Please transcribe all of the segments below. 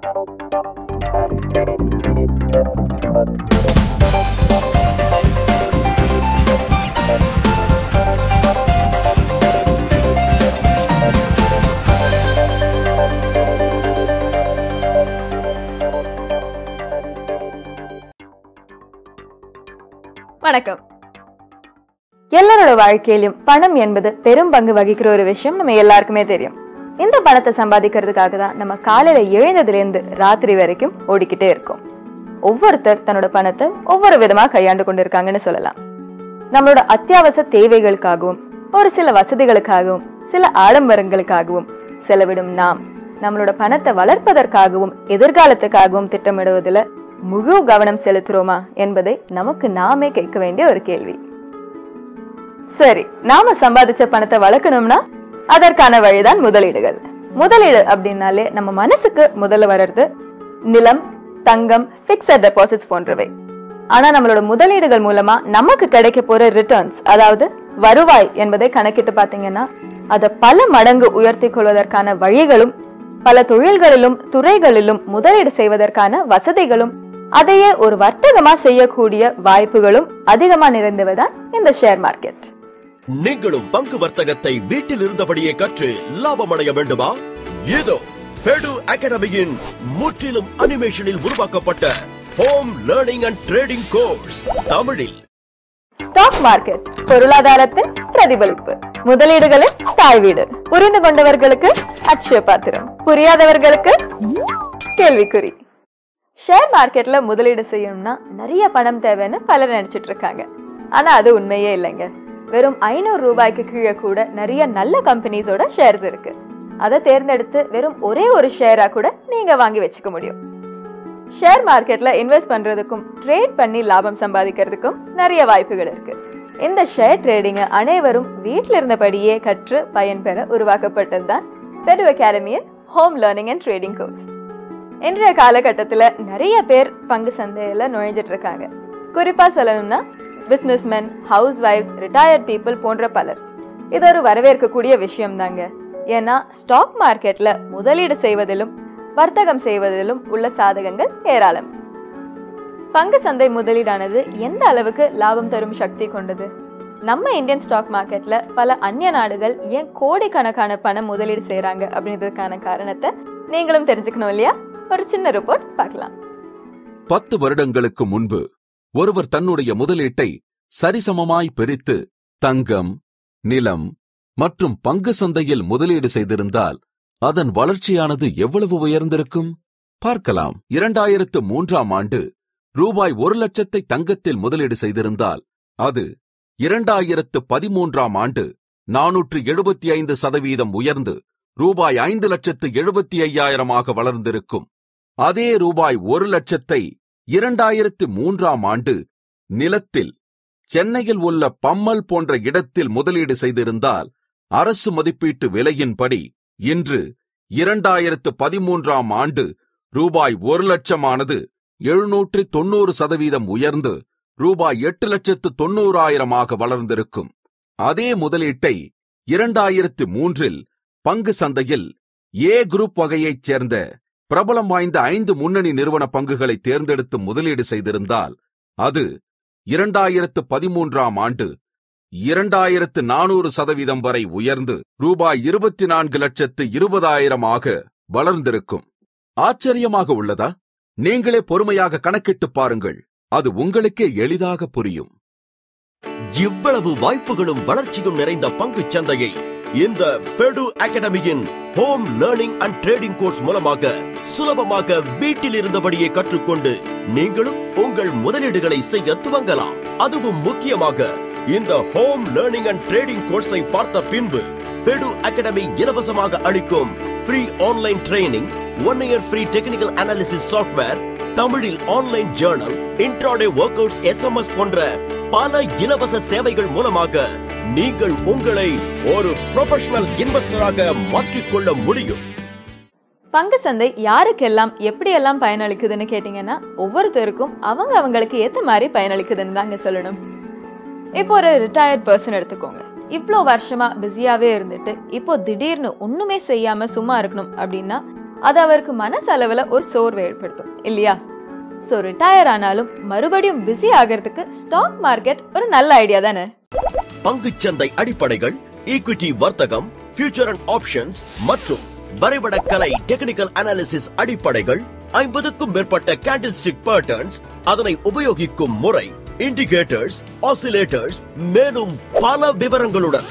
வணக்கம். எல்லாரோட வாழ்க்கையிலும் பணம் என்பது பெரும் பங்கு வகிக்கிற ஒரு விஷயம் நம்ம எல்லாருக்குமே தெரியும். இந்த பணத்தை சம்பாதிக்கிறதுக்காக தான் நம்ம காலையில எழுந்ததுல இருந்து ராத்திரி வரைக்கும் ஓடிக்கிட்டே இருக்கோம். ஒவ்வொருத்தர் தன்னோட பணத்தை ஒவ்வொரு விதமா கையாண்டு கொண்டிருக்காங்கன்னு சொல்லலாம். நம்மளோட அத்தியாவசிய தேவைகளுக்காகவும் ஒரு சில வசதிகளுக்காகவும் சில ஆடம்பரங்களுக்காகவும் செலவிடும் நாம் நம்மளோட பணத்தை வளர்ப்பதற்காகவும் எதிர்காலத்துக்காகவும் திட்டமிடுவதில் முழு கவனம் செலுத்துறோமா என்பதை நமக்கு நாமே கேட்க வேண்டிய ஒரு கேள்வி. சரி, நாம சம்பாதிச்ச பணத்தை வளர்க்கணும்னா அதற்கான வழிதான் முதலீடுகள். முதலீடு அப்படின்னாலே நம்ம மனசுக்கு முதல்ல வர்றது நிலம், தங்கம், பிக்ஸட் டெபாசிட்ஸ் போன்றவை. ஆனா நம்மளோட முதலீடுகள் மூலமா நமக்கு கிடைக்க போற ரிட்டர்ன்ஸ், அதாவது வருவாய் என்பதை கணக்கிட்டு பாத்தீங்கன்னா அதை பல மடங்கு உயர்த்தி கொள்வதற்கான வழிகளும், பல தொழில்களிலும் துறைகளிலும் முதலீடு செய்வதற்கான வசதிகளும், அதையே ஒரு வர்த்தகமா செய்யக்கூடிய வாய்ப்புகளும் அதிகமா நிறைந்தவதான் இந்த ஷேர் மார்க்கெட். நீங்களும் பங்கு வர்த்தகத்தை வீட்டில் இருந்தபடியே கற்று லாபம் அடைய வேண்டுமா? இதோ ஃபெடு அகாடமியின் முற்றிலும் அனிமேஷனில் உருவாக்கப்பட்ட home learning and trading course தமிழில். ஸ்டாக் மார்க்கெட் பொருளாதாரத்தின் பிரதிபலிப்பு, முதலீடுகளின் தாய்வீடு. புரிந்து கொண்டவர்களுக்கு அட்சய பாத்திரம், புரியாதவர்களுக்கு கேள்விக்குறி. ஷேர் மார்க்கெட்ல முதலீடு செய்யணும்னா நிறைய பணம் தேவைன்னு பலர் நினைச்சிட்டு இருக்காங்க. ஆனா அது உண்மையே இல்லைங்க. வெறும் 500 ரூபாய்க்கு கீழே கூட நிறைய நல்ல கம்பெனிஸோட ஷேர்ஸ் இருக்கு. அதை தேர்ந்தெடுத்து வெறும் ஒரே ஒரு ஷேரா கூட நீங்க வாங்கி வச்சுக்க முடியும். ஷேர் மார்க்கெட்ல இன்வெஸ்ட் பண்றதுக்கும் ட்ரேட் பண்ணி லாபம் சம்பாதிக்கிறதுக்கும் நிறைய வாய்ப்புகள் இருக்கு. இந்த ஷேர் ட்ரேடிங் அனைவரும் வீட்டில் இருந்தபடியே கற்று பயன்பெற உருவாக்கப்பட்டது தான் ஃபெடு அகாடமியின் home learning and trading course. இன்றைய காலகட்டத்துல நிறைய பேர் பங்கு சந்தையில நுழைஞ்சிட்டு இருக்காங்க. குறிப்பா சொல்லணும்னா பிசினஸ்மென், ஹவுஸ் வைஃப்ஸ், ரிட்டையர்ட் பீப்புள் போன்ற பலர். இது ஒரு வரவேற்கக்கூடிய விஷயம் தாங்க. ஏன்னா ஸ்டாக் மார்க்கெட்ல முதலீடு செய்வதிலும் வர்த்தகம் செய்வதிலும் உள்ள சாதகங்கள் ஏராளம். பங்கு சந்தை முதலீடானது எந்த அளவுக்கு லாபம் தரும் சக்தி கொண்டது? நம்ம இந்தியன் ஸ்டாக் மார்க்கெட்ல பல அந்நிய நாடுகள் ஏன் கோடிக்கணக்கான பணம் முதலீடு செய்யறாங்க அப்படின்றதுக்கான காரணத்தை நீங்களும் தெரிஞ்சுக்கணும் இல்லையா? ஒரு சின்ன ரிப்போர்ட் பார்க்கலாம். 10 வருடங்களுக்கு முன்பு ஒருவர் தன்னுடைய முதலீட்டை சரிசமமாய் பிரித்து தங்கம், நிலம் மற்றும் பங்கு சந்தையில் முதலீடு செய்திருந்தால் அதன் வளர்ச்சியானது எவ்வளவு உயர்ந்திருக்கும் பார்க்கலாம். 2003ஆம் ஆண்டு ரூபாய் 1 லட்சத்தை தங்கத்தில் முதலீடு செய்திருந்தால் அது 2013ஆம் ஆண்டு 475% உயர்ந்து ரூபாய் 5,75,000 வளர்ந்திருக்கும். அதே ரூபாய் 1 லட்சத்தை 2003ஆம் ஆண்டு நிலத்தில் சென்னையில் உள்ள பம்மல் போன்ற இடத்தில் முதலீடு செய்திருந்தால் அரசு மதிப்பீட்டு விலையின்படி இன்று 2013ஆம் ஆண்டு ரூபாய் 1 லட்சமானது 790% உயர்ந்து ரூபாய் 8,90,000 வளர்ந்திருக்கும். அதே முதலீட்டை 2003இல் பங்கு சந்தையில் ஏ குரூப் வகையைச் சேர்ந்த பிரபலம் வாய்ந்த 5 முன்னணி நிறுவன பங்குகளை தேர்ந்தெடுத்து முதலீடு செய்திருந்தால் அது 2013ஆம் ஆண்டு 2400% வரை உயர்ந்து ரூபாய் 24,20,000 வளர்ந்திருக்கும். ஆச்சரியமாக உள்ளதா? நீங்களே பொறுமையாக கணக்கிட்டு பாருங்கள், அது உங்களுக்கே எளிதாக புரியும். இவ்வளவு வாய்ப்புகளும் வளர்ச்சியும் நிறைந்த பங்கு சந்தையை இந்த ஃபெடு அகாடமியின் home learning and trading course மூலமாக சுலபமாக வீட்டில் இருந்தபடியே கற்றுக்கொண்டு நீங்களும் உங்கள் முதலீடுகளை செய்ய துவங்கலாம். அதுவும் முக்கியமாக இந்த ஹோம் லேர்னிங் அண்ட் ட்ரேடிங் கோர்ஸை பார்த்த பின்பு ஃபெடு அகாடமி இலவசமாக அளிக்கும் free online training, 1 year free technical analysis software, தமிழில் online journal, intraday workouts, SMS போன்ற பல இலவச சேவைகள் மூலமாக நீங்கள் உங்களை ஒரு ப்ரொஃபஷனல் இன்வெஸ்டராக மாற்றிக்கொள்ள முடியும். பங்கு சந்தை யாருக்கெல்லாம் எப்படியெல்லாம் பயனளிக்குதுன்னு கேட்டீங்கன்னா ஒவ்வொருத்தருக்கும் அவங்களுக்கு ஏத்த மாதிரி பயனளிக்குதுன்னு தாங்க சொல்லணும். இப்போ ஒரு ரிட்டையர்ட் பர்சன் எடுத்துக்கோங்க. இவ்வளோ வருஷமா பிஸியாவே இருந்துட்டு இப்போ திடீர்னு ஒண்ணுமே செய்யாம சும்மா இருக்கணும் அப்படின்னா அது அவருக்கு மனசளவுல ஒரு சோர்வை ஏற்படுத்தும் இல்லையா? சோ ரிட்டையர் ஆனாலும் மறுபடியும் பிஸி ஆகிறதுக்கு ஸ்டாக் மார்க்கெட் ஒரு நல்ல ஐடியா தானே? பங்குச்சந்தை அடிப்படைகள், ஈக்விட்டி வர்த்தகம், ஃபியூச்சர் அண்ட் ஆப்ஷன்ஸ் மற்றும் வரைபட கலை டெக்னிக்கல் அனாலிசிஸ் அடிப்படைகள், 50க்கும் மேற்பட்ட கேண்டில்ஸ்டிக் பேட்டர்ன்ஸ், அதனை உபயோகிக்கும் முறை, இண்டிகேட்டர்ஸ், ஆசிலேட்டர்ஸ், மேலும் பல விவரங்களுடன்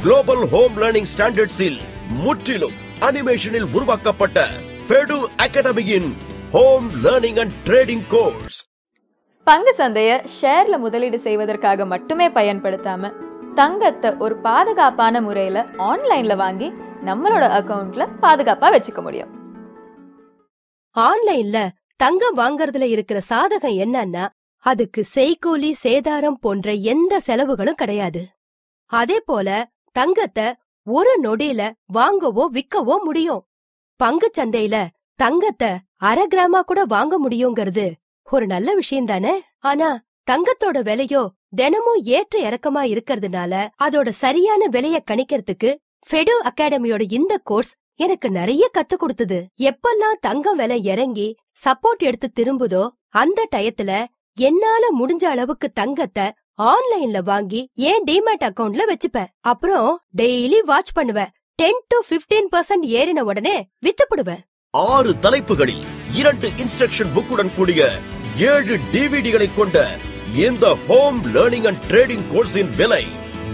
குளோபல் ஹோம் லேர்னிங் ஸ்டாண்டர்ட்ஸில் முற்றிலும் அனிமேஷனில் உருவாக்கப்பட்ட ஃபெடு அகாடமியின் home learning and trading course. பங்கு சந்தைய ஷேர்ல முதலீடு செய்வதற்காக மட்டுமே பயன்படுத்தாம தங்கத்தை ஒரு பாதுகாப்பான முறையில ஆன்லைன்ல வாங்கி நம்மளோட அக்கவுண்ட்ல பாதுகாப்பா வச்சுக்க முடியும். ஆன்லைன்ல தங்கம் வாங்கறதுல இருக்கிற சாதகம் என்னன்னா, அதுக்கு செய்கூலி சேதாரம் போன்ற எந்த செலவுகளும் கிடையாது. அதே போல தங்கத்தை ஒரு நொடியில வாங்கவோ விற்கவோ முடியும். பங்கு சந்தையில தங்கத்தை 1/2 கிராமா கூட வாங்க முடியுங்கிறது ஒரு நல்ல விஷயம் தானே? ஆனா தங்கத்தோட விலையோ தினமும் ஏற்ற இறக்கமா இருக்கிறதுனால அதோட சரியான விலைய கணிக்கிறதுக்கு ஃபெடு அகாடமியோட இந்த கோர்ஸ் எனக்கு நிறைய கத்து கொடுத்தது. எப்பெல்லாம் தங்கம் விலை இறங்கி சப்போர்ட் எடுத்து திரும்புதோ அந்த டயத்துல என்னால முடிஞ்ச அளவுக்கு தங்கத்தை ஆன்லைன்ல வாங்கி என் டிமேட் அக்கவுண்ட்ல வச்சுப்பேன். அப்புறம் டெய்லி வாட்ச் பண்ணுவேன். 10 to 15% ஏறின உடனே வித்துப்படுவேன். 6 தலைப்புகளில் 2 இன்ஸ்ட்ரக்ஷன் புக்குடன் கூடிய 7 டிவிடிகளை கொண்ட இந்த ஹோம் லேர்னிங் அண்ட் ட்ரேடிங் கோர்ஸின் விலை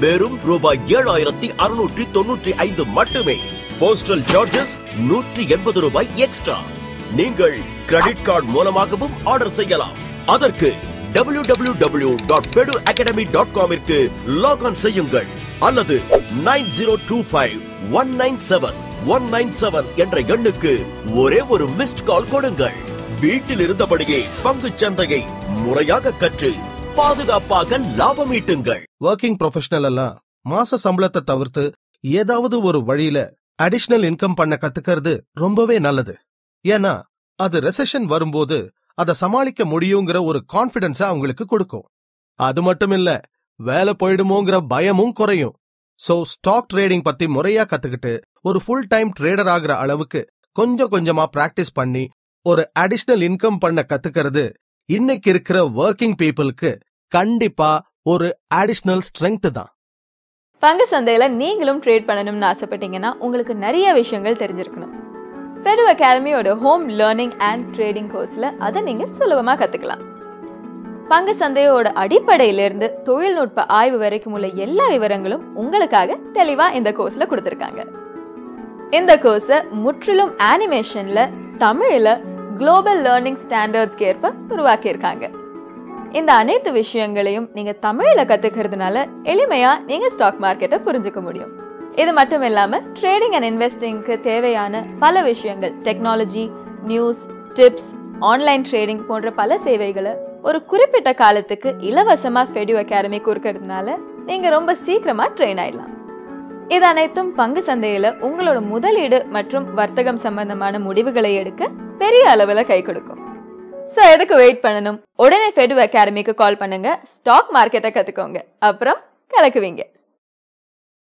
வெறும் ரூபாய் 7,695 மட்டுமே. போஸ்டல் சார்ஜஸ் 180 ரூபாய் எக்ஸ்ட்ரா. நீங்கள் கிரெடிட் கார்டு மூலமாகவும் ஆர்டர் செய்யலாம். அதற்கு www.feduacademy.com லாக் ஆன் செய்யுங்கள் அல்லது 9025197197 என்ற எண்ணுக்கு ஒரே ஒரு மிஸ்ட் கால் கொடுங்கள். வீட்டில் இருந்தபடியே பங்கு சந்தையை முறையாக கற்று பாதுகாப்பாக லாபம் ஈட்டுங்கள். ஒர்க்கிங் ப்ரொஃபஷனல் எல்லாம் மாச சம்பளத்தை தவிர்த்து ஏதாவது ஒரு வழியில அடிஷனல் இன்கம் பண்ண கத்துக்கிறது ரொம்பவே நல்லது. ஏன்னா அது ரெசெஷன் வரும்போது அதை சமாளிக்க முடியுங்கிற ஒரு கான்பிடன்ஸ அவங்களுக்கு கொடுக்கும். அது மட்டும் இல்ல, வேலை போயிடுமோங்கிற பயமும் குறையும். சோ ஸ்டாக் ட்ரேடிங் பத்தி முறையா கத்துக்கிட்டு ஒரு ஃபுல் டைம் ட்ரேடர் ஆகிற அளவுக்கு கொஞ்சம் கொஞ்சமா பிராக்டிஸ் பண்ணி ஒரு அடிஷனல் இன்கம் பண்ண கத்துக்கிறது இன்னைக்கு இருக்கிற ஒர்க்கிங் பீப்புளுக்கு கண்டிப்பா ஒரு அடிஷனல் ஸ்ட்ரெங்த் தான். பங்கு சந்தையில நீங்களும் ட்ரேட் பண்ணணும்னு ஆசைப்பட்டீங்கன்னா உங்களுக்கு நிறைய விஷயங்கள் தெரிஞ்சிருக்கணும். ஃபெடு அகாடமியோட ஹோம் லேர்னிங் அண்ட் ட்ரேடிங் கோர்ஸ்ல அதை நீங்க சுலபமா கத்துக்கலாம். பங்கு சந்தையோட அடிப்படையிலிருந்து தொழில்நுட்ப ஆய்வு வரைக்கும் உள்ள எல்லா விவரங்களும் உங்களுக்காக தெளிவா இந்த கோர்ஸ்ல கொடுத்திருக்காங்க. இந்த கோர்ஸை முற்றிலும் அனிமேஷன்ல தமிழ்ல குளோபல் லேர்னிங் ஸ்டாண்டர்ட்ஸ்க்கு ஏற்ப உருவாக்கியிருக்காங்க. இந்த அனைத்து விஷயங்களையும் நீங்க தமிழ்ல கத்துக்கிறதுனால எளிமையா நீங்க ஸ்டாக் மார்க்கெட்டை புரிஞ்சுக்க முடியும். இது மட்டும் இல்லாம ட்ரேடிங் அண்ட் இன்வெஸ்டிங்க்கு தேவையான பல விஷயங்கள், technology, news, tips, online trading போன்ற பல சேவைகளை ஒரு குறிப்பிட்ட காலத்துக்கு இலவசமா ஃபெடு அகாடமி கொடுக்கறதுனால நீங்க ரொம்ப சீக்கிரமா ட்ரெயின் ஆயிடலாம். இது அனைத்தும் பங்கு சந்தையில உங்களோட முதலீடு மற்றும் வர்த்தகம் சம்பந்தமான முடிவுகளை எடுக்க பெரிய அளவுல கை கொடுக்கும். சோ எதுக்கு வெயிட் பண்ணணும்? உடனே ஃபெடு அகாடமிக்கு கால் பண்ணுங்க. ஸ்டாக் மார்க்கெட்டை கத்துக்கோங்க, அப்புறம் கலக்குவீங்க.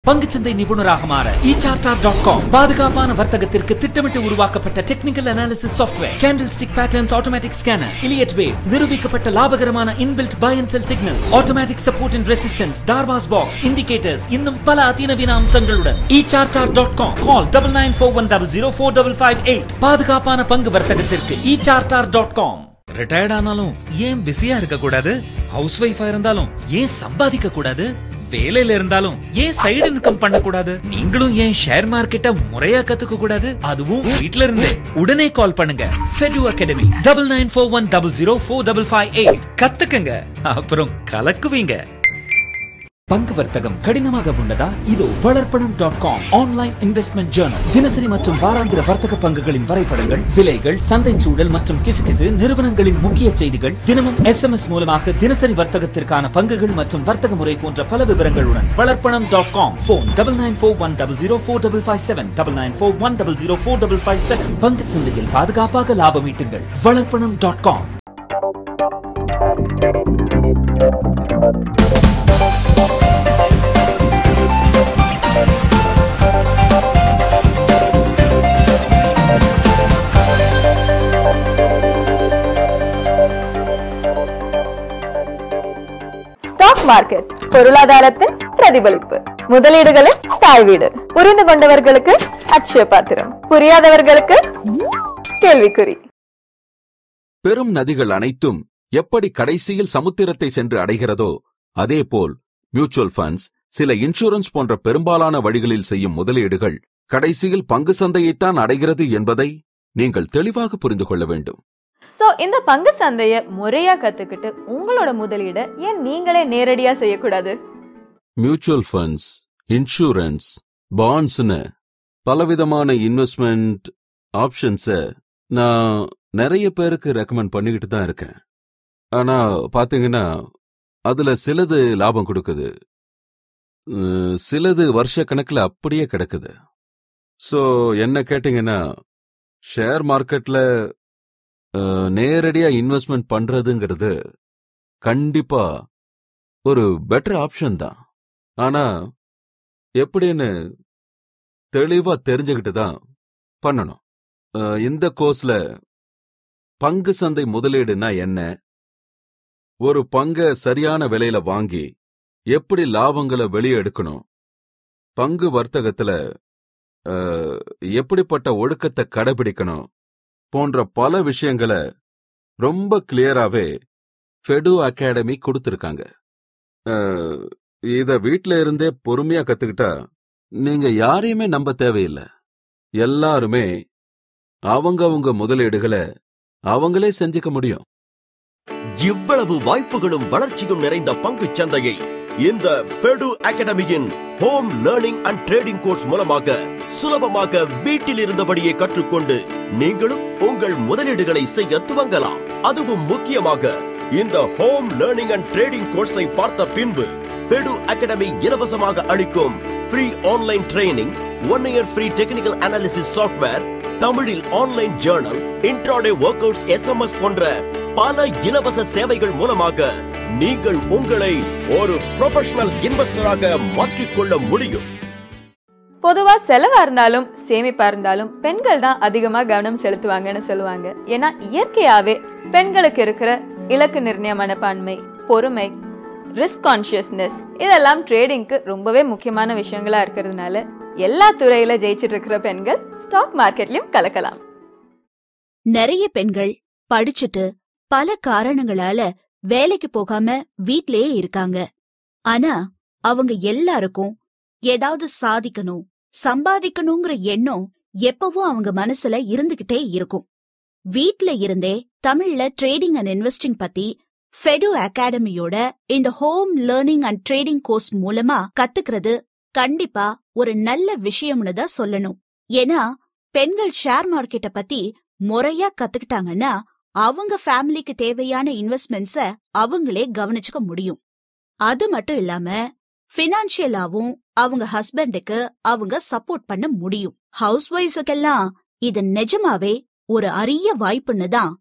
பங்குச்சந்தை நிபுணராக மாற eCharter.com பாதுகாப்பான வர்த்தகத்திற்கு திட்டமிட்டு உருவாக்கப்பட்ட technical analysis software, candlestick patterns automatic scanner, Elliott wave, நிரூபிக்கப்பட்ட லாபகரமான inbuilt buy and sell signals, automatic support and resistance, Darvas box, indicators, இன்னும் பல அதிநவீன அம்சங்களுடன் eCharter.com. கால் 9941004558. பாதுகாப்பான பங்கு வர்த்தகத்திற்கு eCharter.com. ரிட்டையர்ட் ஆனாலும் ஏன் பிஸியா இருக்க கூடாது? ஹவுஸ் ஒய்ஃபா இருந்தாலும் ஏன் சம்பாதிக்க கூடாது? வேலையில இருந்தாலும் ஏன் சைடு இன்கம் பண்ண கூடாது? நீங்களும் ஏன் ஷேர் மார்க்கெட்ட முறையா கத்துக்க கூடாது? அதுவும் வீட்ல இருந்தே. உடனே கால் பண்ணுங்க. ஃபெடு அகாடமி 9941004558. கத்துக்கங்க, அப்புறம் கலக்குவீங்க. பங்கு வர்த்தகம் கடினமாக உள்ளதா? இதோ வளர்ப்பணம்.com ஆன்லைன் இன்வெஸ்ட்மெண்ட் ஜர்னல். தினசரி மற்றும் வாராந்திர வர்த்தக பங்குகளின் வரைபடங்கள், விலைகள், சந்தை சூழல் மற்றும் கிசுகிசு நிறுவனங்களின் முக்கிய செய்திகள், தினமும் SMS மூலமாக தினசரி வர்த்தகத்திற்கான பங்குகள் மற்றும் வர்த்தக முறை போன்ற பல விவரங்களுடன் வளர்ப்பணம்.com. போன் 9941004557 9941004557. பங்கு சந்தையில் பாதுகாப்பாக லாபம் ஈட்டுங்கள். வளர்ப்பணம்.com. மார்க்கெட், பொருளாதாரத்தின் பிரதிபலிப்பு. முதலீடுகளின் தாய் வீடு. புரிந்து கொண்டவர்களுக்கு அட்சய பாத்திரம், புரியாதவர்களுக்கு கேள்விக்குறி. பெரும் நதிகள் அனைத்தும் எப்படி கடைசியில் சமுத்திரத்தை சென்று அடைகிறதோ அதேபோல் மியூச்சுவல் ஃபண்ட்ஸ், சில இன்சூரன்ஸ் போன்ற பெரும்பாலான வழிகளில் செய்யும் முதலீடுகள் கடைசியில் பங்கு சந்தையைத்தான் அடைகிறது என்பதை நீங்கள் தெளிவாக புரிந்து கொள்ள வேண்டும். சோ இந்த பங்கு சந்தையை முறையா கத்துக்கிட்டு உங்களோட முதலீடை ஏன் நீங்களே நேரடியா செய்யக்கூடாது? மியூச்சுவல் ஃபண்ட்ஸ், இன்சூரன்ஸ், பாண்ட்ஸ்னு பலவிதமான இன்வெஸ்ட்மெண்ட் ஆப்ஷன்ஸை நான் நிறைய பேருக்கு ரெக்கமெண்ட் பண்ணிக்கிட்டு தான் இருக்கேன். ஆனா பாத்தீங்கன்னா அதுல சிலது லாபம் கொடுக்குது, சிலது வருஷ கணக்கில் அப்படியே கிடக்குது. ஸோ என்ன கேட்டீங்கன்னா, ஷேர் மார்க்கெட்ல நேரடியா இன்வெஸ்ட்மெண்ட் பண்றதுங்கிறது கண்டிப்பா ஒரு பெட்டர் ஆப்ஷன் தான். ஆனா எப்படின்னு தெளிவா தெரிஞ்சுக்கிட்டு தான் பண்ணணும். இந்த கோர்ஸ்ல பங்கு சந்தை முதலீடுனா என்ன, ஒரு பங்கை சரியான விலையில வாங்கி எப்படி லாபங்களை வெளியே எடுக்கணும், பங்கு வர்த்தகத்துல எப்படிப்பட்ட ஒழுக்கத்தை கடைபிடிக்கணும் போன்ற பல விஷயங்களை ரொம்ப கிளியராவே ஃபெடு அகாடமி கொடுத்திருக்காங்க. இத வீட்ல இருந்தே பொறுமையா கத்துக்கிட்டா நீங்க யாரையுமே நம்ப தேவையில்லை. எல்லாருமே அவங்க முதலீடுகளை அவங்களே செஞ்சுக்க முடியும். இவ்வளவு வாய்ப்புகளும் வளர்ச்சியும் நிறைந்த பங்கு சந்தையை இந்த ஃபெடு அகாடமியின் home learning and trading course மூலமாக சுலபமாக வீட்டில் இருந்தபடியே கற்றுக்கொண்டு நீங்களும் உங்கள் முதலீடுகளை செய்ய துவங்கலாம். அதுவும் முக்கியமாக இந்த ஹோம் லேர்னிங் அண்ட் ட்ரேடிங் கோர்ஸை பார்த்த பின்பு ஃபெடு அகாடமி இலவசமாக அளிக்கும் free online training, 1 year free technical analysis software, தமிழில் online journal, intraday workouts, SMS போன்ற பல இலவச சேவைகள் மூலமாக நீங்கள் உங்களை ஒரு ப்ரொஃபஷனல் இன்வெஸ்டராக மாற்றிக்கொள்ள முடியும். பொதுவா செலவா இருந்தாலும் சேமிப்பா இருந்தாலும் பெண்கள் தான் அதிகமா கவனம் செலுத்துவாங்கன்னு சொல்லுவாங்க. ஏன்னா இயற்கையாவே பெண்களுக்கு இருக்கிற இலக்கு நிர்ணய மனப்பான்மை, பொறுமை, ரிஸ்க் கான்சியஸ்னஸ் இதெல்லாம் ட்ரேடிங்க்கு ரொம்பவே முக்கியமான விஷயங்களா இருக்கிறதுனால எல்லா துறையில ஜெயிச்சிட்டு இருக்கிற பெண்கள் ஸ்டாக் மார்க்கெட்லயும் கலக்கலாம். நிறைய பெண்கள் படிச்சுட்டு பல காரணங்களால வேலைக்கு போகாம வீட்லயே இருக்காங்க. ஆனா அவங்க எல்லாருக்கும் ஏதாவது சாதிக்கணும், சம்பாதிக்கணுங்கிற எண்ணம் எப்பவும் அவங்க மனசுல இருந்துகிட்டே இருக்கும். வீட்ல இருந்தே தமிழ்ல ட்ரேடிங் அண்ட் இன்வெஸ்டிங் பத்தி ஃபெடு அகாடமியோட இந்த home learning and trading course மூலமா கத்துக்கிறது கண்டிப்பா ஒரு நல்ல விஷயம்னு தான் சொல்லணும். ஏன்னா பெண்கள் ஷேர் மார்க்கெட்ட பத்தி முறையா கத்துக்கிட்டாங்கன்னா அவங்க ஃபேமிலிக்கு தேவையான இன்வெஸ்ட்மெண்ட்ஸ அவங்களே கவனிச்சுக்க முடியும். அது மட்டும் இல்லாம பினான்சியலாவும் அவங்க ஹஸ்பண்டுக்கு அவங்க சப்போர்ட் பண்ண முடியும். ஹவுஸ் ஒய்ஃப்ஸுக்கெல்லாம் இது நிஜமாவே ஒரு அரிய வாய்ப்புன்னு தான்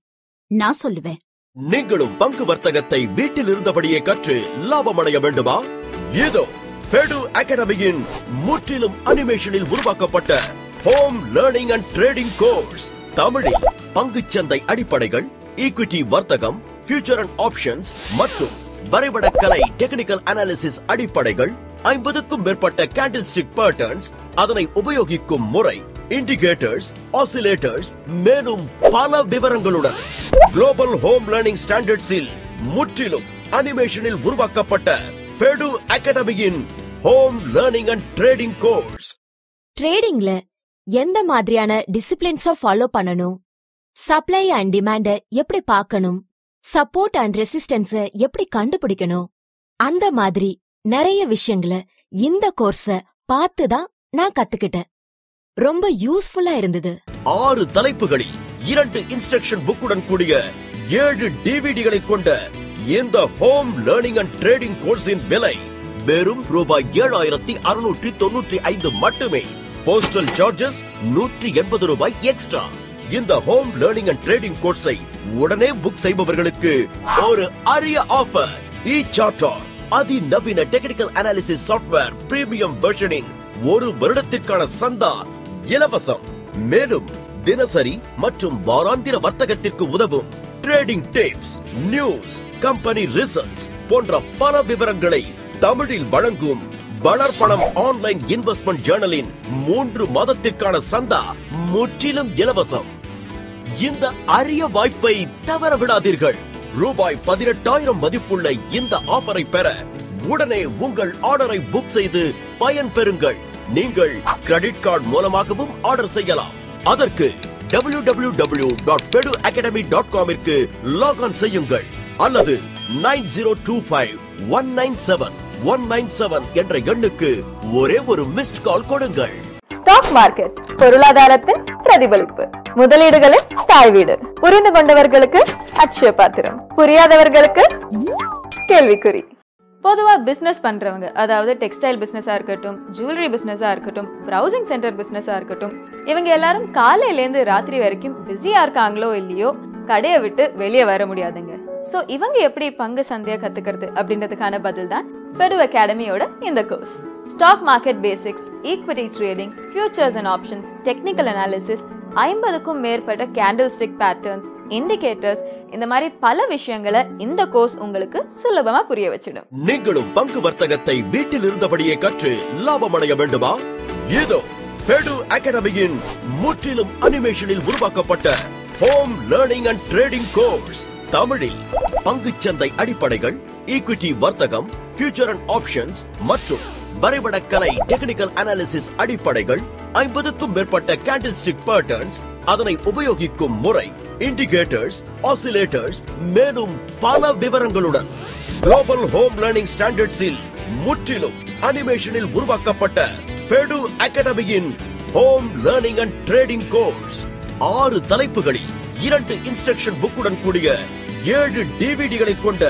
நான் சொல்லுவேன். நீங்களும் பங்கு வர்த்தகத்தை வீட்டில் இருந்தபடியே கற்று லாபமடைய வேண்டுமா? இதோ ஃபெடு அகாடமியின் முற்றிலும் அனிமேஷனில் உருவாக்கப்பட்ட home learning and trading course. தமிழில் பங்குச்சந்தை அடிப்படைகள், ஈக்விட்டி வர்த்தகம், ஃபியூச்சர் அண்ட் ஆப்ஷன்ஸ் மற்றும் வரைபடக்கலை டெக்னிக்கல் அனாலிசிஸ் அடிப்படைகள், 50க்கும் மேற்பட்ட கேண்டில் ஸ்டிக் பேட்டர்ன்ஸ், அதனை உபயோகிக்கும் முறை, இண்டிகேட்டர்ஸ், ஆசிலேட்டர்ஸ், மேலும் பல விவரங்களுடன் குளோபல் ஹோம் லேர்னிங் ஸ்டாண்டர்ட்ஸில் முற்றிலும் அனிமேஷனில் உருவாக்கப்பட்ட ஃபெடு அகாடமியின் home learning and trading course. ட்ரேடிங்ல எந்த மாதிரியான டிசிப்ளின்ஸ ஃபாலோ பண்ணணும், சப்ளை அண்ட் டிமாண்ட எப்படி பார்க்கணும், சப்போர்ட் அண்ட் ரெசிஸ்டன்ஸ எப்படி கண்டுபிடிக்கணும், அந்த மாதிரி நிறைய விஷயங்களை இந்த கோர்ஸ பார்த்து தான் நான் கத்துக்கிட்டேன். ரொம்ப யூஸ்ஃபுல்லா இருந்தது. 6 தலைப்புகளில் 2 இன்ஸ்ட்ரக்ஷன் புக்குடன் கூடிய 7 டிவிடிகளை கொண்ட இந்த ஹோம் லேர்னிங் அண்ட் ட்ரேடிங் கோர்ஸின் விலை வெறும் ரூபாய் 7,695 மட்டுமே. போஸ்டல் சார்ஜஸ் 180 ரூபாய் எக்ஸ்ட்ரா. இந்த ஹோம் லேர்னிங் அண்ட் ட்ரேடிங் கோர்ஸை உடனே புக் செய்பவர்களுக்கு ஒரு அரிய ஆஃபர். இ-சார்ட்டர் அதிநவீன டெக்னிக்கல் அனாலிசிஸ் சாஃப்ட்வேர் பிரீமியம் வெர்ஷனின் 1 வருடத்திற்கான சந்தா இலவசம். மேலும் தினசரி மற்றும் வாராந்திர வர்த்தகத்திற்கு உதவும் trading tips, news, company results போன்ற பல விவரங்களை தமிழில் வழங்கும் வளர்ப்பணம் ஆன்லைன் இன்வெஸ்ட்மெண்ட் ஜேர்னலின் 3 மாதத்திற்கான சந்தா முற்றிலும் இலவசம். இந்த அரிய வாய்ப்பை தவற விடாதீர்கள். ரூபாய் 18,000 மதிப்புள்ள இந்த ஆஃபரை பெற உடனே உங்கள் ஆர்டரை புக் செய்து பயன் பெறுங்கள். நீங்கள் கிரெடிட் கார்டு மூலமாகவும் ஆர்டர் செய்யலாம். அதற்கு www.feduacademy.com லாக் செய்யுங்கள் அல்லது 9025197197 என்ற எண்ணுக்கு ஒரே ஒரு மிஸ்ட் கால் கொடுங்கள். ஸ்டாக் மார்க்கெட் பொருளாதாரத்தின் பிரதிபலிப்பு. முதலீடுகளின் தாய் வீடு. புரிந்து கொண்டவர்களுக்கு அட்சய பாத்திரம், புரியாதவர்களுக்கு கேள்விக்குறி. பொதுவா பிசினஸ் பண்றவங்க, அதாவது டெக்ஸ்டைல் பிசினஸா இருக்கட்டும், ஜுவல்லரி பிசினஸா இருக்கட்டும், பிரவுசிங் சென்டர் பிசினஸா இருக்கட்டும், இவங்க எல்லாரும் காலையில இருந்து ராத்திரி வரைக்கும் பிஸியா இருக்காங்களோ இல்லையோ கடையை விட்டு வெளியே வர முடியாதுங்க. சோ இவங்க எப்படி பங்கு சந்தையை கத்துக்கிறது அப்படின்றதுக்கான பதில் தான் ஃபெடு அகாடமியோட இந்த course. Stock market basics, equity trading, futures and options, technical analysis, 50க்கும் மேற்பட்ட கேண்டில் ஸ்டிக் பேட்டர்ன்ஸ், இண்டிகேட்டர்ஸ், இந்த மாதிரி பல விஷயங்களை இந்த கோர்ஸ் உங்களுக்கு சுலபமா புரிய வச்சிடும். நீங்களும் பங்கு வர்த்தகத்தை வீட்டில் இருந்தபடியே கற்று லாபம் அடைய வேண்டுமா? இதோ ஃபெடு அகாடமியின் முற்றிலும் அனிமேஷனில் உருவாக்கப்பட்ட home learning and trading course. தமிழில் பங்குச்சந்தை அடிப்படைகள், ஈக்விட்டி வர்த்தகம், ஃபியூச்சர் அண்ட் ஆப்ஷன்ஸ் மற்றும் வரைபடக்கலை டெக்னிக்கல் அனாலிசிஸ் அடிப்படைகள், 50க்கும் மேற்பட்ட கேண்டில் ஸ்டிக் பேட்டர்ன்ஸ், அதனை உபயோகிக்கும் முறை, இண்டிகேட்டர்ஸ், ஆசிலேட்டர்ஸ், மேலும் பல விவரங்களுடன் குளோபல் ஹோம் லேர்னிங் ஸ்டாண்டர்ட்ஸில் முற்றிலும் அனிமேஷனில் உருவாக்கப்பட்ட ஃபெடு அகாடமியின் home learning and trading course. 6 தலைப்புகளில் 2 இன்ஸ்ட்ரக்ஷன் புக்குடன் கூடிய 7 டிவிடிகளை கொண்ட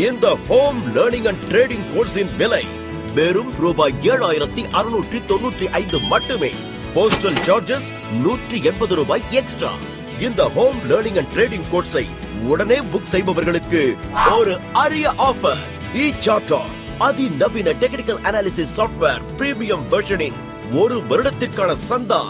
இந்த ஹோம் லேர்னிங் அண்ட் ட்ரேடிங் கோர்ஸின் விலை வெறும் ரூபாய் 7,695 மட்டுமே. போஸ்டல் சார்ஜஸ் 180 ரூபாய் எக்ஸ்ட்ரா. இந்த ஹோம் லேர்னிங் அண்ட் ட்ரேடிங் கோர்ஸை உடனே புக் செய்பவர்களுக்கு ஒரு அரிய ஆஃபர். இ-சார்ட்டர் அதிநவீன டெக்னிக்கல் அனாலிசிஸ் சாஃப்ட்வேர் பிரீமியம் வெர்ஷனின் 1 வருடத்திற்கான சந்தா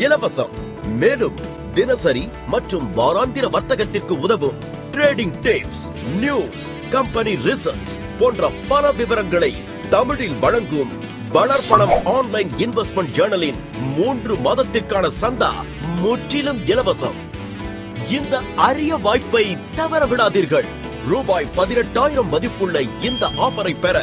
இலவசம். மேலும் தினசரி மற்றும் வாராந்திர வர்த்தகத்திற்கு உதவும் trading tips, news, company results போன்ற பல விவரங்களை தமிழில் வழங்கும் வளர்ப்பணம் ஆன்லைன் இன்வெஸ்ட்மெண்ட் ஜேர்னலின் 3 மாதத்திற்கான சந்தா முற்றிலும் இலவசம். இந்த அரிய வாய்ப்பை தவற விடாதீர்கள். ரூபாய் 18,000 மதிப்புள்ள இந்த ஆஃபரை பெற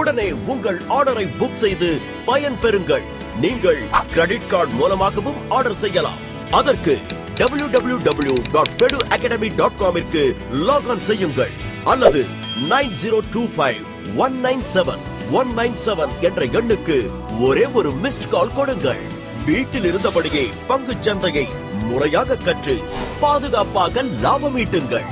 உடனே உங்கள் ஆர்டரை புக் செய்து பயன் பெறுங்கள். நீங்கள் கிரெடிட் கார்டு மூலமாகவும் ஆர்டர் செய்யலாம். அதற்கு www.feduacademy.com லாக் செய்யுங்கள் அல்லது 9025197197 என்ற எண்ணுக்கு ஒரே ஒரு மிஸ்ட் கால் கொடுங்கள். வீட்டில் இருந்தபடியே பங்கு சந்தையை முறையாக கற்று பாதுகாப்பாக லாபம் ஈட்டுங்கள்.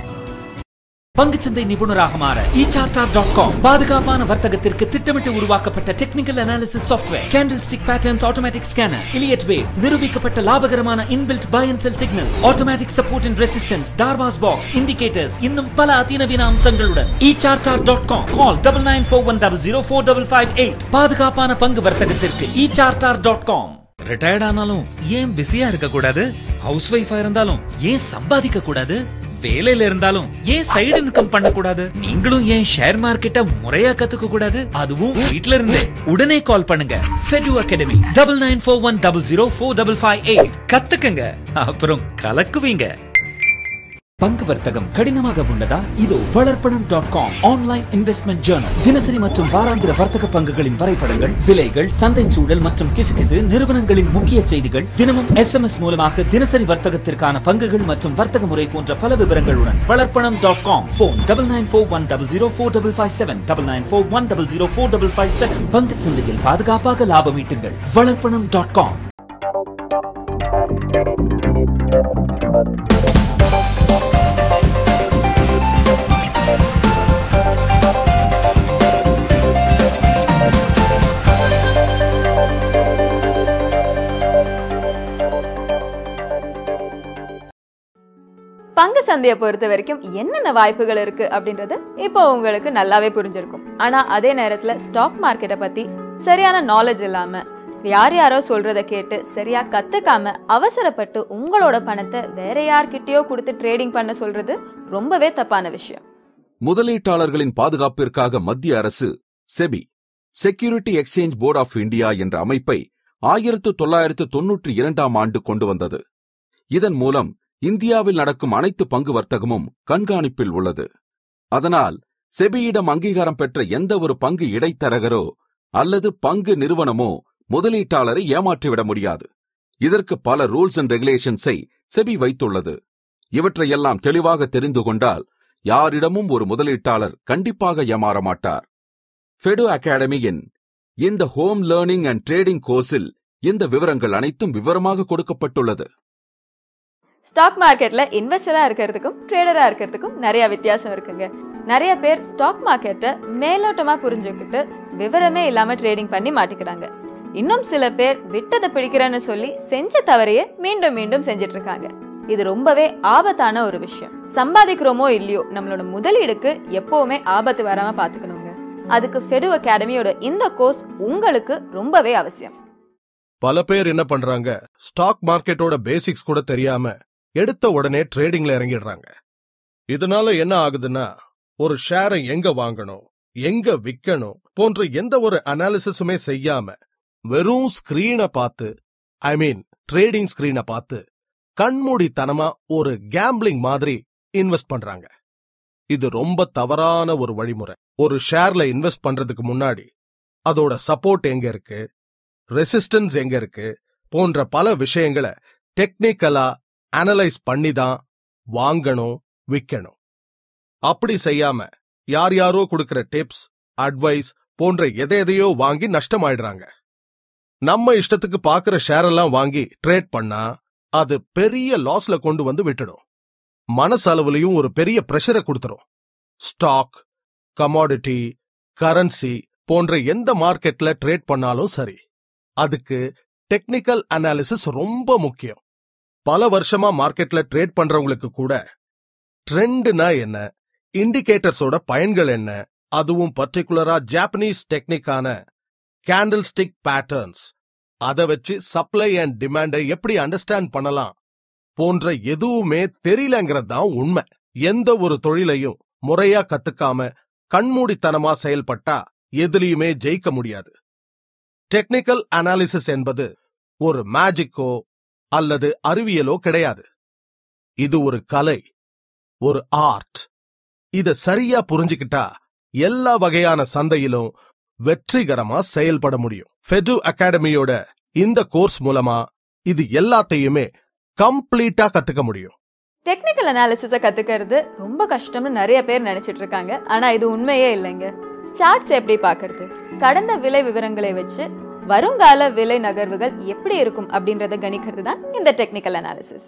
பங்குச்சந்தை நிபுணராக மாற eCharter.com பாதுகாப்பான வர்த்தகத்திற்கு திட்டமிட்டு உருவாக்கப்பட்ட technical analysis software, candlestick patterns automatic scanner, Elliott wave, நிரூபிக்கப்பட்ட லாபகரமான inbuilt buy and sell signals, automatic support and resistance, Darvas box, indicators, இன்னும் பல அதிநவீன அம்சங்களுடன் eCharter.com. கால் 9941004558. பாதுகாப்பான பங்கு வர்த்தகத்திற்கு eCharter.com. ரிட்டையர்ட் ஆனாலும் ஏன் பிஸியா இருக்க கூடாது? ஹவுஸ் ஒய்ஃபா இருந்தாலும் ஏன் சம்பாதிக்க கூடாது? வேலையில இருந்தாலும் ஏன் சைடு இன்கம் பண்ண கூடாது? நீங்களும் ஏன் ஷேர் மார்க்கெட்ட முறையா கத்துக்க கூடாது? அதுவும் வீட்ல இருந்தே. உடனே கால் பண்ணுங்க. ஃபெடு அகாடமி 9941004558. கத்துக்கங்க, அப்புறம் கலக்குவீங்க. பங்கு வர்த்தகம் கடினமாக உள்ளதா? இதோ வளர்ப்பணம்.com ஆன்லைன் இன்வெஸ்ட்மெண்ட் ஜேர்னல். தினசரி மற்றும் வாராந்திர வர்த்தக பங்குகளின் வரைபடங்கள், விலைகள், சந்தை சூழல் மற்றும் கிசுகிசு, நிறுவனங்களின் முக்கிய செய்திகள், தினமும் SMS மூலமாக தினசரி வர்த்தகத்திற்கான பங்குகள் மற்றும் வர்த்தக முறை போன்ற பல விவரங்களுடன் வளர்ப்பணம்.com. போன் 9941004557 9941004557. பங்கு சந்தையில் பாதுகாப்பாக லாபம் ஈட்டுங்கள். வளர்ப்பணம்.com. பங்கு சந்தையை பொறுத்த வரைக்கும் என்னென்ன வாய்ப்புகள் இருக்கு அப்படின்றது இப்போ உங்களுக்கு நல்லாவே புரிஞ்சிருக்கும். ஆனா அதே நேரத்துல ஸ்டாக் மார்க்கெட்டை பத்தி சரியான நாலேஜ் இல்லாம யார் யாரோ சொல்றத கேட்டு சரியா கத்துக்காம அவசரப்பட்டு உங்களோட பணத்தை வேற யார்கிட்டயோ கொடுத்து ட்ரேடிங் பண்ண சொல்றது ரொம்பவே தப்பான விஷயம். முதலீட்டாளர்களின் பாதுகாப்பிற்காக மத்திய அரசு SEBI, security exchange board of India என்ற அமைப்பை 1992ஆம் ஆண்டு கொண்டு வந்தது. இதன் மூலம் இந்தியாவில் நடக்கும் அனைத்து பங்கு வர்த்தகமும் கண்காணிப்பில் உள்ளது. அதனால் செபியிடம் அங்கீகாரம் பெற்ற எந்த ஒரு பங்கு இடைத்தரகரோ அல்லது பங்கு நிறுவனமோ முதலீட்டாளரை ஏமாற்றிவிட முடியாது. இதற்கு பல ரூல்ஸ் அண்ட் ரெகுலேஷன்ஸை செபி வைத்துள்ளது. இவற்றையெல்லாம் தெளிவாக தெரிந்து கொண்டால் யாரிடமும் ஒரு முதலீட்டாளர் கண்டிப்பாக ஏமாற மாட்டார். ஃபெடு அகாடமியின் இந்த ஹோம் லேர்னிங் அண்ட் ட்ரேடிங் கோர்ஸில் இந்த விவரங்கள் அனைத்தும் விவரமாக கொடுக்கப்பட்டுள்ளது. ஸ்டாக் மார்க்கெட்ல இன்வெஸ்டரா இருக்கிறதுக்கும் ட்ரேடரா இருக்கிறதுக்கும் நிறைய வித்தியாசம் இருக்குங்க. நிறைய பேர் ஸ்டாக் மார்க்கெட்டை மேலோட்டமா புரிஞ்சுக்கிட்டு விவரமே இல்லாம ட்ரேடிங் பண்ணி மாட்டிக்கிறாங்க. இன்னும் சில பேர் விட்டதை பிடிக்கிறேன்னு சொல்லி செஞ்ச தவறையே மீண்டும் மீண்டும் செஞ்சிட்டு இருக்காங்க. இது ரொம்பவே ஆபத்தான ஒரு விஷயம். சம்பாதிக்கிறோமோ இல்லையோ நம்மளோட முதலீடுக்கு எப்பவுமே ஆபத்து வராம பாத்துக்கணுங்க. அதுக்கு ஃபெடு அகாடமியோட இந்த கோர்ஸ் உங்களுக்கு ரொம்பவே அவசியம். பல பேர் என்ன பண்றாங்க, ஸ்டாக் மார்க்கெட்டோட பேசிக்ஸ் கூட தெரியாம எடுத்த உடனே ட்ரேடிங்ல இறங்கிடுறாங்க. இதனால என்ன ஆகுதுன்னா, ஒரு ஷேரை எங்க வாங்கணும், எங்க விற்கணும் போன்ற எந்த ஒரு அனாலிசிஸுமே செய்யாம வெறும் ஸ்கிரீனை பார்த்து, ட்ரேடிங் ஸ்கிரீனை பார்த்து கண்மூடித்தனமா ஒரு கேம்பிளிங் மாதிரி இன்வெஸ்ட் பண்றாங்க. இது ரொம்ப தவறான ஒரு வழிமுறை. ஒரு ஷேர்ல இன்வெஸ்ட் பண்றதுக்கு முன்னாடி அதோட சப்போர்ட் எங்க இருக்கு, ரெசிஸ்டன்ஸ் எங்க இருக்கு போன்ற பல விஷயங்களை டெக்னிக்கலா அனலைஸ் பண்ணி தான் வாங்கணும், விற்கணும். அப்படி செய்யாம யார் யாரோ கொடுக்கிற டிப்ஸ், அட்வைஸ் போன்ற எதையோ வாங்கி நஷ்டமாயிடுறாங்க. நம்ம இஷ்டத்துக்கு பாக்குற ஷேர் எல்லாம் வாங்கி ட்ரேட் பண்ணா அது பெரிய லாஸ்ல கொண்டு வந்து விட்டுடும். மனசளவுலையும் ஒரு பெரிய பிரஷரை கொடுத்துரும். ஸ்டாக், கமாடிட்டி, கரன்சி போன்ற எந்த மார்க்கெட்ல ட்ரேட் பண்ணாலும் சரி, அதுக்கு டெக்னிக்கல் அனாலிசிஸ் ரொம்ப முக்கியம். பல வருஷமா மார்க்கெட்ல ட்ரேட் பண்றவங்களுக்கு கூட ட்ரெண்ட்னா என்ன, இண்டிகேட்டர்ஸோட பயன்கள் என்ன, அதுவும் பர்டிகுலரா ஜாப்பனீஸ் டெக்னிக்கான கேண்டில் ஸ்டிக் பேட்டர்ன்ஸ், அதை வச்சு சப்ளை அண்ட் டிமாண்டை எப்படி அண்டர்ஸ்டாண்ட் பண்ணலாம் போன்ற எதுவுமே தெரியலங்கிறது தான் உண்மை. எந்த ஒரு தொழிலையும் முறையா கத்துக்காம கண்மூடித்தனமா செயல்பட்டா எதுலயுமே ஜெயிக்க முடியாது. டெக்னிக்கல் அனாலிசிஸ் என்பது ஒரு மேஜிக்கோ அல்லது அறிவியலோ கிடையாது. இது ஒரு கலை, ஒரு ஆர்ட். இத சரியா புரிஞ்சுக்கிட்டா எல்லா வகையான சந்தையிலும் வெற்றிகரமா செயல்பட முடியும். ஃபெடு அகாடமியோட இந்த கோர்ஸ் மூலமா இது எல்லாத்தையுமே கம்ப்ளீட்டா கத்துக்க முடியும். டெக்னிக்கல் அனாலிசிஸ கத்துக்கிறது ரொம்ப கஷ்டம்னு நிறைய பேர் நினைச்சிட்டு இருக்காங்க. ஆனா இது உண்மையே இல்லைங்க. சார்ட்ஸ் எப்படி பாக்குறது, கடந்த விலை விவரங்களை வச்சு வருங்கால விலை நகர்வுகள் எப்படி இருக்கும் அப்படின்றத கணிக்கிறது தான் இந்த டெக்னிக்கல் அனாலிசிஸ்.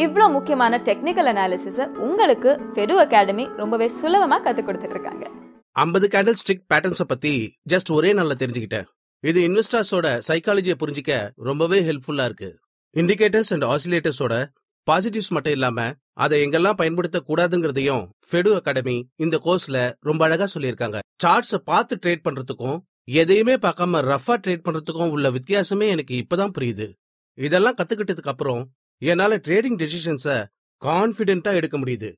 இவ்ளோ முக்கியமான டெக்னிக்கல் அனாலிசிஸ உங்களுக்கு ஃபெடு அகாடமி ரொம்பவே சுலபமா கத்து கொடுத்துட்டு இருக்காங்க. 50 கேண்டில் ஸ்டிக் பேட்டர்ன்ஸை பத்தி ஜஸ்ட் ஒரே நாள்ல தெரிஞ்சுக்கிட்டேன். இது இன்வெஸ்டர்ஸோட சைக்காலஜியை புரிஞ்சிக்க ரொம்பவே ஹெல்ப்ஃபுல்லா இருக்கு. இண்டிகேட்டர்ஸ் அண்ட் ஆசிலேட்டர்ஸோட பாசிட்டிவ்ஸ் மட்டும் இல்லாம அதை எங்கெல்லாம் பயன்படுத்த கூடாதுங்கிறதையும் ஃபெடு அகாடமி இந்த கோர்ஸ்ல ரொம்ப அழகா சொல்லியிருக்காங்க. சார்ட்ஸை பார்த்து ட்ரேட் பண்றதுக்கும் எதையுமே பார்க்காம ரஃபா ட்ரேட் பண்றதுக்கும் உள்ள வித்தியாசமே எனக்கு இப்பதான் புரியுது. இதெல்லாம் கத்துக்கிட்டதுக்கு அப்புறம் என்னால ட்ரேடிங் டெசிஷன்ஸை கான்பிடென்ட்டா எடுக்க முடியுது.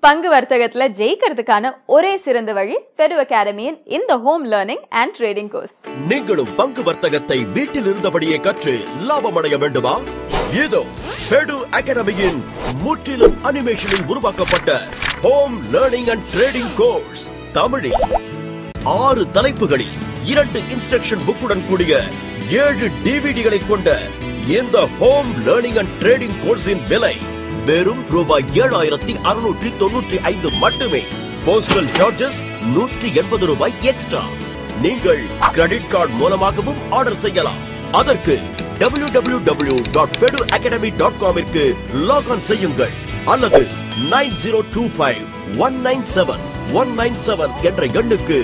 பங்கு வர்த்தகத்துல ஜெயிக்கிறதுக்கான ஒரே சிறந்த வழி ஃபெடு அகாடமியின் இந்த home learning and trading course. நீங்களும் பங்கு வர்த்தகத்தை வீட்டில் இருந்தபடியே கற்று லாபமடைய வேண்டுமா? இதோ ஃபெடு அகாடமியின் முற்றிலும் அனிமேஷனில் உருவாக்கப்பட்ட home learning and trading course. தமிழில் 6 தலைப்புகளில் 2 இன்ஸ்ட்ரக்ஷன் புக்குடன் கூடிய 7 டிவிடிகளை கொண்ட இந்த ஹோம் லேர்னிங் அண்ட் ட்ரேடிங் கோர்ஸின் விலை வெறும் ரூபாய் 7,695 மட்டுமே. போஸ்டல் சார்ஜஸ் 180 ரூபாய் எக்ஸ்ட்ரா. நீங்கள் கிரெடிட் கார்டு மூலமாகவும் ஆர்டர் செய்யலாம். அதற்கு www.feduacademy.com-க்கு லாக்ஆன் செய்யுங்கள் அல்லது 9025197197 என்ற எண்ணுக்கு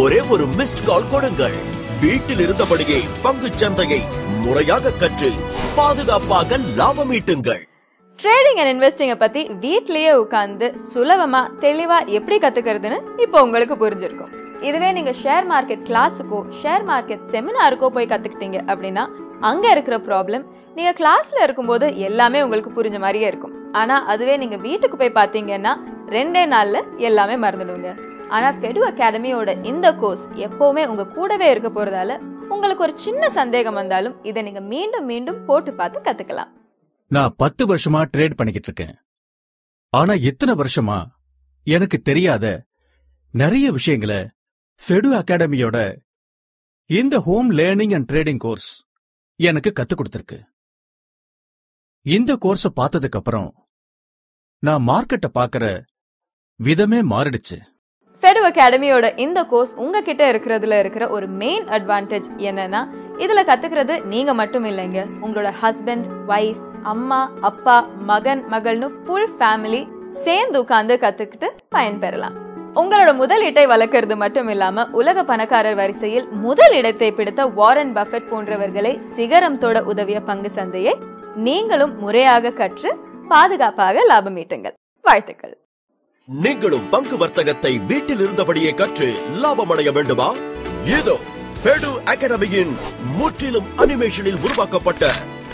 ஒரே ஒரு மிஸ்ட் கால் கொடுங்கள். வீட்டில் இருந்தபடியே பங்கு சந்தையை முறையாக கற்று பாதுகாப்பாக லாபம் ஈட்டுங்கள். ட்ரேடிங் அண்ட் இன்வெஸ்டிங்க பத்தி வீட்லயே உட்கார்ந்து சுலபமா தெளிவா எப்படி கத்துக்கிறதுன்னு இப்போ உங்களுக்கு புரிஞ்சிருக்கும். இதுவே நீங்க ஷேர் மார்க்கெட் கிளாஸுக்கோ ஷேர் மார்க்கெட் செமினாருக்கோ போய் கத்துக்கிட்டீங்க அப்படின்னா அங்க இருக்கிற ப்ராப்ளம் நீங்க கிளாஸ்ல இருக்கும்போது எல்லாமே உங்களுக்கு புரிஞ்ச மாதிரியே இருக்கும். ஆனா அதுவே நீங்க வீட்டுக்கு போய் பாத்தீங்கன்னா 2 நாள்ல எல்லாமே மறந்துடுங்க. ஆனா ஃபெடு அகாடமியோட இந்த கோர்ஸ் எப்பவுமே உங்க கூடவே இருக்க போறதால உங்களுக்கு ஒரு சின்ன சந்தேகம் வந்தாலும் இதை நீங்க மீண்டும் மீண்டும் போட்டு பார்த்து கத்துக்கலாம். நான் 10 வருஷமா ட்ரேட் பண்ணிக்கிட்டு இருக்கேன். ஆனா இத்தனை வருஷமா எனக்கு தெரியாத நிறைய விஷயங்களை ஃபெடு அகாடமியோட இந்த home learning and trading course எனக்கு கத்துக் கொடுத்திருக்கு. இந்த கோர்ஸ பார்த்ததுக்கு அப்புறம் நான் மார்க்கெட்டை பார்க்கிற விதமே மாறிடுச்சு. ஃபெடு அகாடமியோட இந்த கோர்ஸ் உங்ககிட்ட இருக்கிறதுல இருக்கிற ஒரு மெயின் அட்வான்டேஜ் என்னன்னா, இதுல கத்துக்கிறது நீங்க மட்டும் இல்லைங்க, உங்களோட ஹஸ்பண்ட், வைஃப், அம்மா, அப்பா, மகன், மகள்னு ஃபுல் ஃபேமிலி சேர்ந்து உட்கார்ந்து கத்துக்கிட்டு பயன்பெறலாம். உங்களோட முதலீட்டை வளர்க்கறது மட்டும் இல்லாம உலக பணக்காரர் வரிசையில் முதல் இடத்தை பிடித்த வாரன் பஃபெட் போன்றவர்களை சிகரம் தொட உதவிய பங்கு சந்தையை நீங்களும் முறையாக கற்று பாதுகாப்பாக லாபம் ஈட்டுங்கள். வாழ்த்துக்கள். நீங்களும் பங்கு வர்த்தகத்தை வீட்டில் இருந்தபடியே கற்று லாபமடைய வேண்டுமா? இதோ ஃபெடு அகாடமியின் முற்றிலும் அனிமேஷனில் உருவாக்கப்பட்ட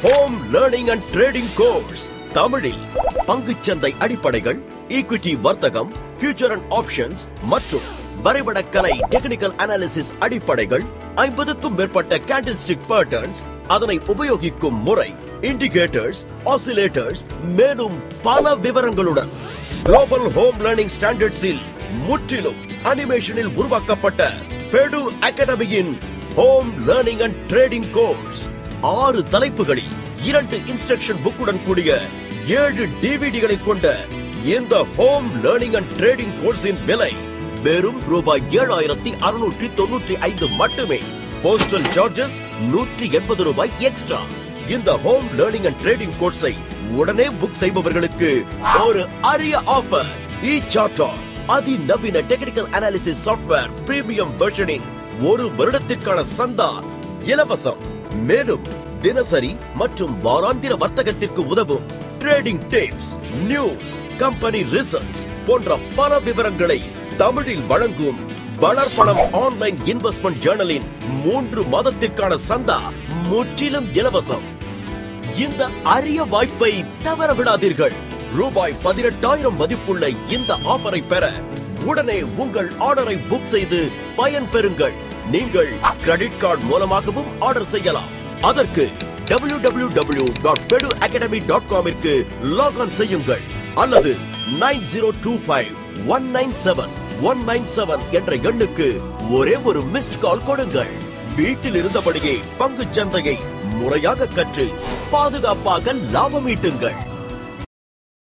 home learning and trading course. தமிழில் பங்குச்சந்தை அடிப்படைகள், ஈக்விட்டி வர்த்தகம், ஃபியூச்சர் அண்ட் ஆப்ஷன்ஸ் மற்றும் வரைபடக்கலை டெக்னிக்கல் அனாலிசிஸ் அடிப்படைகள், 50க்கும் மேற்பட்ட கேண்டில் ஸ்டிக் பேட்டர்ன்ஸ், அதனை உபயோகிக்கும் முறை, இண்டிகேட்டர்ஸ், ஆசிலேட்டர்ஸ், மேலும் பல விவரங்களுடன் குளோபல் ஹோம் லேர்னிங் ஸ்டாண்டர்ட்ஸில் முற்றிலும் அனிமேஷனில் உருவாக்கப்பட்ட ஃபெடு அகாடமியின் home learning and trading course. 6 தலைப்புகளில் 2 இன்ஸ்ட்ரக்ஷன் புக்குடன் கூடிய 7 டிவிடிகளை கொண்ட இந்த ஹோம் லேர்னிங் அண்ட் ட்ரேடிங் கோர்ஸின் விலை வெறும் ரூபாய் 7,695 மட்டுமே. போஸ்டல் சார்ஜஸ் 180 ரூபாய் எக்ஸ்ட்ரா. இந்த ஹோம் லேர்னிங் அண்ட் ட்ரேடிங் கோர்ஸை உடனே புக் செய்பவர்களுக்கு ஒரு அரிய ஆஃபர். இ-சார்ட்டர் அதிநவீன டெக்னிக்கல் அனாலிசிஸ் சாஃப்ட்வேர் பிரீமியம் வெர்ஷனின் 1 வருடத்திற்கான சந்தா இலவசம். மேலும் தினசரி மற்றும் வாராந்திர வர்த்தகத்திற்கு உதவும் trading tips, news, company results போன்ற பல விவரங்களை தமிழில் வழங்கும் வளர்பணம் ஆன்லைன் இன்வெஸ்ட்மெண்ட் ஜேர்னலின் 3 மாதத்திற்கான சந்தா முற்றிலும் இலவசம். இந்த அரிய வாய்ப்பை தவற விடாதீர்கள். ரூபாய் 18,000 மதிப்புள்ள இந்த ஆஃபரை பெற உடனே உங்கள் ஆர்டரை புக் செய்து பயன் பெறுங்கள். நீங்கள் கிரெடிட் கார்டு மூலமாகவும் ஆர்டர் செய்யலாம். அதற்கு www.feduacademy.com லாக்ஆன் செய்யுங்கள் அல்லது 9025197197 என்ற எண்ணுக்கு ஒரே ஒரு மிஸ்ட் கால் கொடுங்கள். வீட்டில் இருந்தபடியே பங்குச் சந்தையை முறையாக கற்று பாதுகாப்பாக லாபம் ஈட்டுங்கள்.